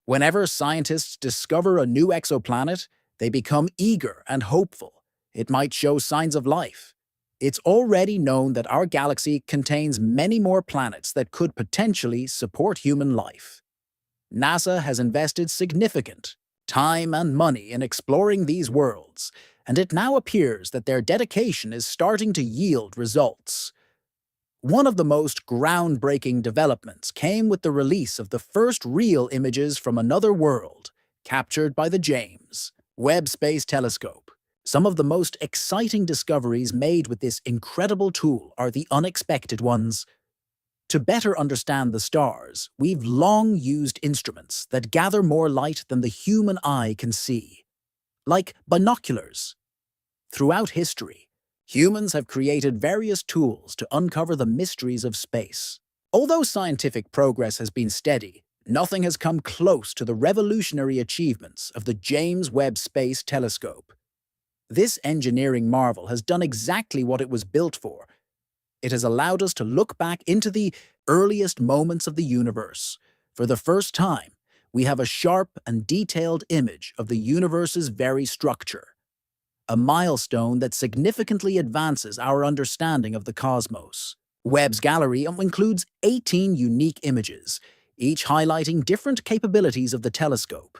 Whenever scientists discover a new exoplanet, they become eager and hopeful. It might show signs of life. It's already known that our galaxy contains many more planets that could potentially support human life. NASA has invested significant time and money in exploring these worlds, and it now appears that their dedication is starting to yield results. One of the most groundbreaking developments came with the release of the first real images from another world, captured by the James Webb Space Telescope. Some of the most exciting discoveries made with this incredible tool are the unexpected ones. To better understand the stars, we've long used instruments that gather more light than the human eye can see, like binoculars. Throughout history, humans have created various tools to uncover the mysteries of space. Although scientific progress has been steady, nothing has come close to the revolutionary achievements of the James Webb Space Telescope. This engineering marvel has done exactly what it was built for. It has allowed us to look back into the earliest moments of the universe. For the first time, we have a sharp and detailed image of the universe's very structure, a milestone that significantly advances our understanding of the cosmos. Webb's gallery includes 18 unique images, each highlighting different capabilities of the telescope.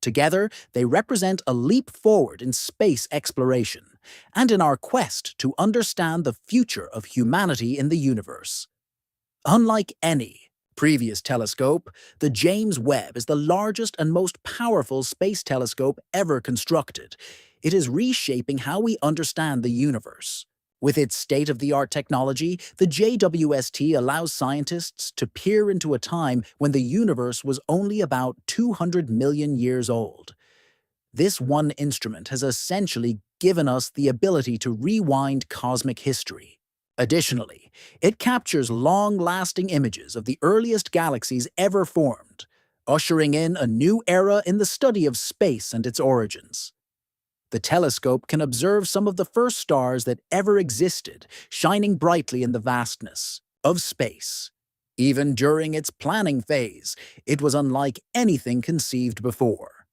Together, they represent a leap forward in space exploration and in our quest to understand the future of humanity in the universe. Unlike any previous telescope, the James Webb is the largest and most powerful space telescope ever constructed. It is reshaping how we understand the universe. With its state-of-the-art technology, the JWST allows scientists to peer into a time when the universe was only about 200 million years old. This one instrument has essentially given us the ability to rewind cosmic history. Additionally, it captures long-lasting images of the earliest galaxies ever formed, ushering in a new era in the study of space and its origins. The telescope can observe some of the first stars that ever existed, shining brightly in the vastness of space. Even during its planning phase, it was unlike anything conceived before.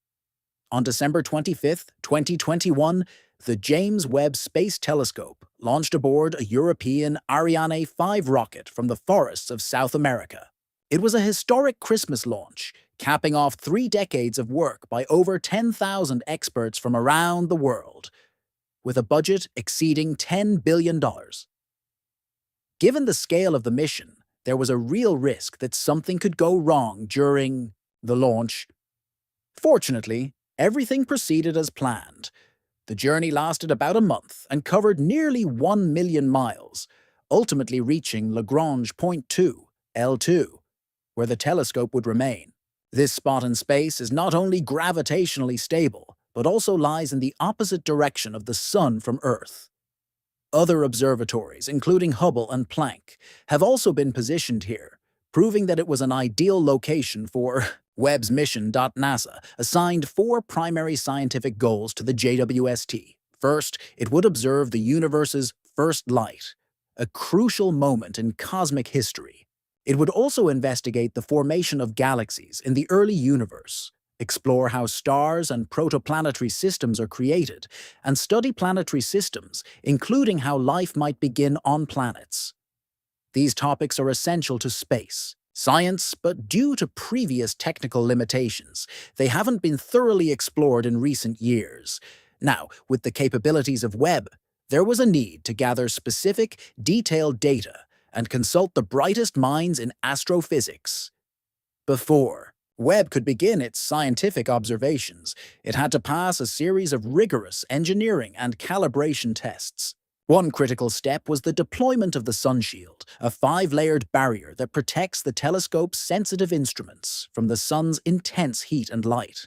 On December 25, 2021, the James Webb Space Telescope launched aboard a European Ariane 5 rocket from the forests of South America. It was a historic Christmas launch, capping off 3 decades of work by over 10,000 experts from around the world, with a budget exceeding $10 billion. Given the scale of the mission, there was a real risk that something could go wrong during the launch. Fortunately, everything proceeded as planned. The journey lasted about a month and covered nearly 1 million miles, ultimately reaching Lagrange Point 2, L2, where the telescope would remain. This spot in space is not only gravitationally stable, but also lies in the opposite direction of the Sun from Earth. Other observatories, including Hubble and Planck, have also been positioned here, proving that it was an ideal location for Webb's mission. NASA assigned 4 primary scientific goals to the JWST. First, it would observe the universe's first light, a crucial moment in cosmic history. It would also investigate the formation of galaxies in the early universe, explore how stars and protoplanetary systems are created, and study planetary systems, including how life might begin on planets. These topics are essential to space science, but due to previous technical limitations, they haven't been thoroughly explored in recent years. Now, with the capabilities of Webb, there was a need to gather specific, detailed data and consult the brightest minds in astrophysics. Before Webb could begin its scientific observations, it had to pass a series of rigorous engineering and calibration tests. One critical step was the deployment of the sunshield, a 5-layered barrier that protects the telescope's sensitive instruments from the sun's intense heat and light.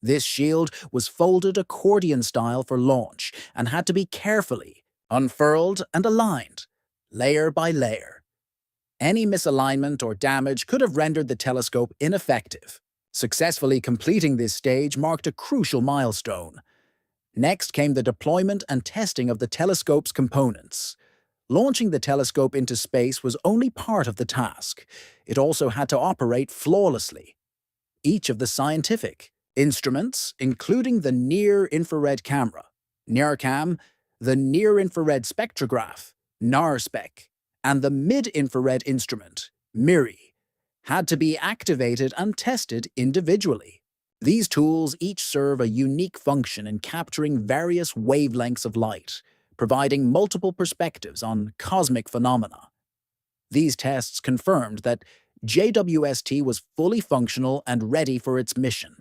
This shield was folded accordion style for launch and had to be carefully unfurled and aligned, layer by layer. Any misalignment or damage could have rendered the telescope ineffective. Successfully completing this stage marked a crucial milestone. Next came the deployment and testing of the telescope's components. Launching the telescope into space was only part of the task. It also had to operate flawlessly. each of the scientific instruments, including the near-infrared camera, NIRCam, the near-infrared spectrograph, NARSPEC, and the mid-infrared instrument, MIRI, had to be activated and tested individually. These tools each serve a unique function in capturing various wavelengths of light, providing multiple perspectives on cosmic phenomena. These tests confirmed that JWST was fully functional and ready for its mission.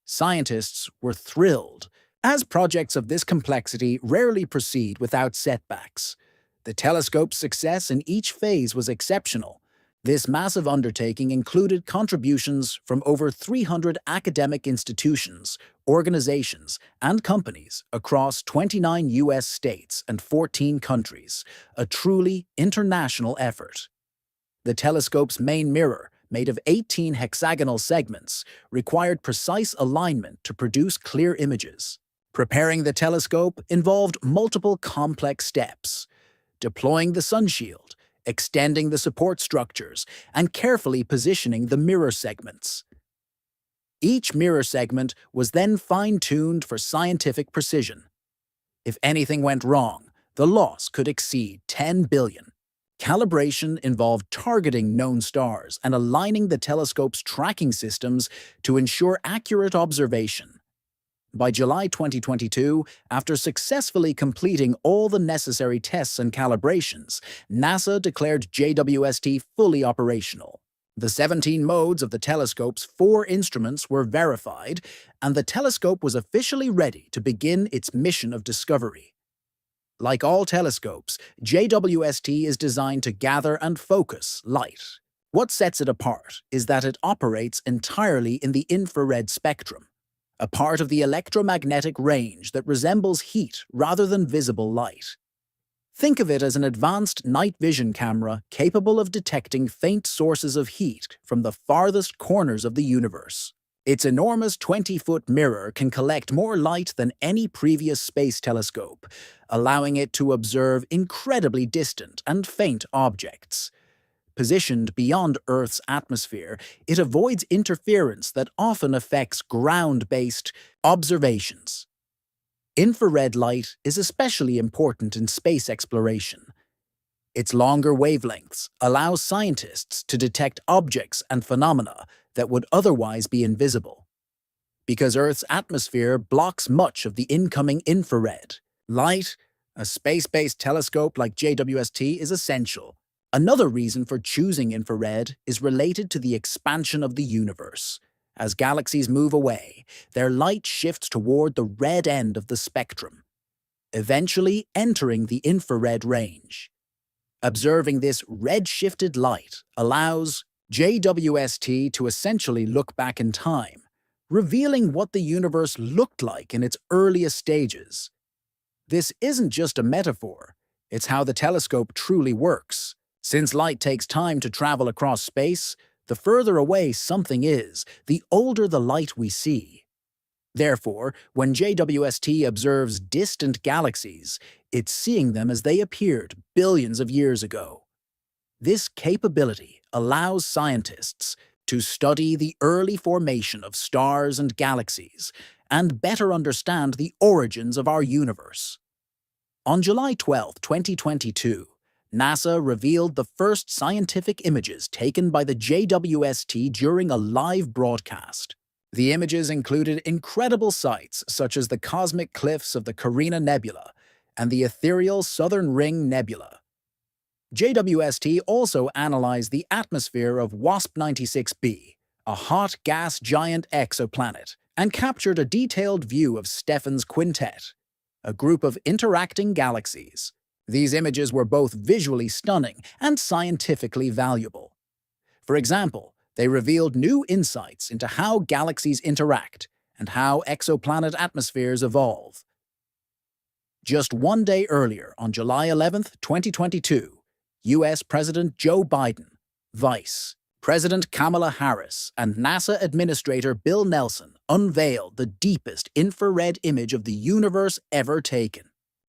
Scientists were thrilled, as projects of this complexity rarely proceed without setbacks. The telescope's success in each phase was exceptional. This massive undertaking included contributions from over 300 academic institutions, organizations, and companies across 29 U.S. states and 14 countries, a truly international effort. The telescope's main mirror, made of 18 hexagonal segments, required precise alignment to produce clear images. Preparing the telescope involved multiple complex steps: deploying the sunshield, extending the support structures, and carefully positioning the mirror segments. Each mirror segment was then fine-tuned for scientific precision. If anything went wrong, the loss could exceed 10 billion. Calibration involved targeting known stars and aligning the telescope's tracking systems to ensure accurate observation. By July 2022, after successfully completing all the necessary tests and calibrations, NASA declared JWST fully operational. The 17 modes of the telescope's 4 instruments were verified, and the telescope was officially ready to begin its mission of discovery. Like all telescopes, JWST is designed to gather and focus light. What sets it apart is that it operates entirely in the infrared spectrum, a part of the electromagnetic range that resembles heat rather than visible light. Think of it as an advanced night vision camera capable of detecting faint sources of heat from the farthest corners of the universe. Its enormous 20-foot mirror can collect more light than any previous space telescope, allowing it to observe incredibly distant and faint objects. Positioned beyond Earth's atmosphere, it avoids interference that often affects ground-based observations. Infrared light is especially important in space exploration. Its longer wavelengths allow scientists to detect objects and phenomena that would otherwise be invisible. Because Earth's atmosphere blocks much of the incoming infrared light, a space-based telescope like JWST is essential. Another reason for choosing infrared is related to the expansion of the universe. As galaxies move away, their light shifts toward the red end of the spectrum, eventually entering the infrared range. Observing this red-shifted light allows JWST to essentially look back in time, revealing what the universe looked like in its earliest stages. This isn't just a metaphor, it's how the telescope truly works. Since light takes time to travel across space, the further away something is, the older the light we see. Therefore, when JWST observes distant galaxies, it's seeing them as they appeared billions of years ago. This capability allows scientists to study the early formation of stars and galaxies and better understand the origins of our universe. On July 12, 2022, NASA revealed the first scientific images taken by the JWST during a live broadcast. The images included incredible sights such as the cosmic cliffs of the Carina Nebula and the ethereal Southern Ring Nebula. JWST also analyzed the atmosphere of WASP-96b, a hot gas giant exoplanet, and captured a detailed view of Stephan's Quintet, a group of interacting galaxies. These images were both visually stunning and scientifically valuable. For example, they revealed new insights into how galaxies interact and how exoplanet atmospheres evolve. Just one day earlier, on July 11, 2022, U.S. President Joe Biden, Vice President Kamala Harris, and NASA Administrator Bill Nelson unveiled the deepest infrared image of the universe ever taken.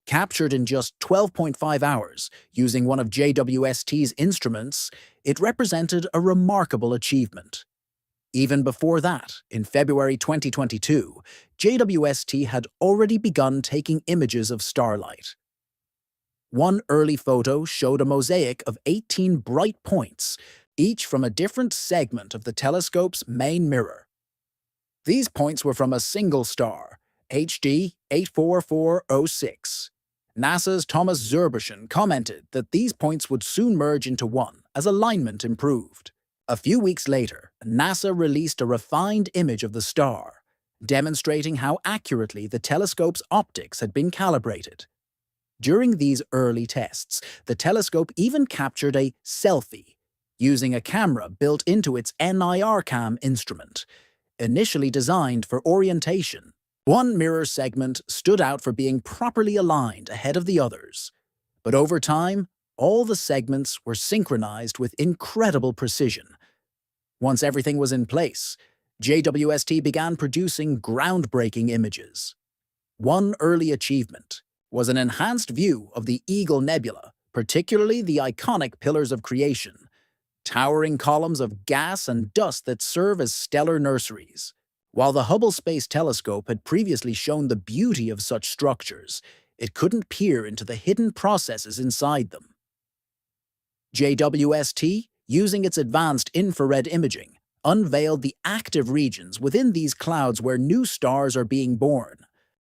Captured in just 12.5 hours, using one of JWST's instruments, it represented a remarkable achievement. Even before that, in February 2022, JWST had already begun taking images of starlight. One early photo showed a mosaic of 18 bright points, each from a different segment of the telescope's main mirror. These points were from a single star, HD 84406. NASA's Thomas Zurbuchen commented that these points would soon merge into one as alignment improved. A few weeks later, NASA released a refined image of the star, demonstrating how accurately the telescope's optics had been calibrated. During these early tests, the telescope even captured a selfie, using a camera built into its NIRCam instrument, initially designed for orientation. One mirror segment stood out for being properly aligned ahead of the others, but over time, all the segments were synchronized with incredible precision. Once everything was in place, JWST began producing groundbreaking images. One early achievement was an enhanced view of the Eagle Nebula, particularly the iconic Pillars of Creation, towering columns of gas and dust that serve as stellar nurseries. While the Hubble Space Telescope had previously shown the beauty of such structures, it couldn't peer into the hidden processes inside them. JWST, using its advanced infrared imaging, unveiled the active regions within these clouds where new stars are being born.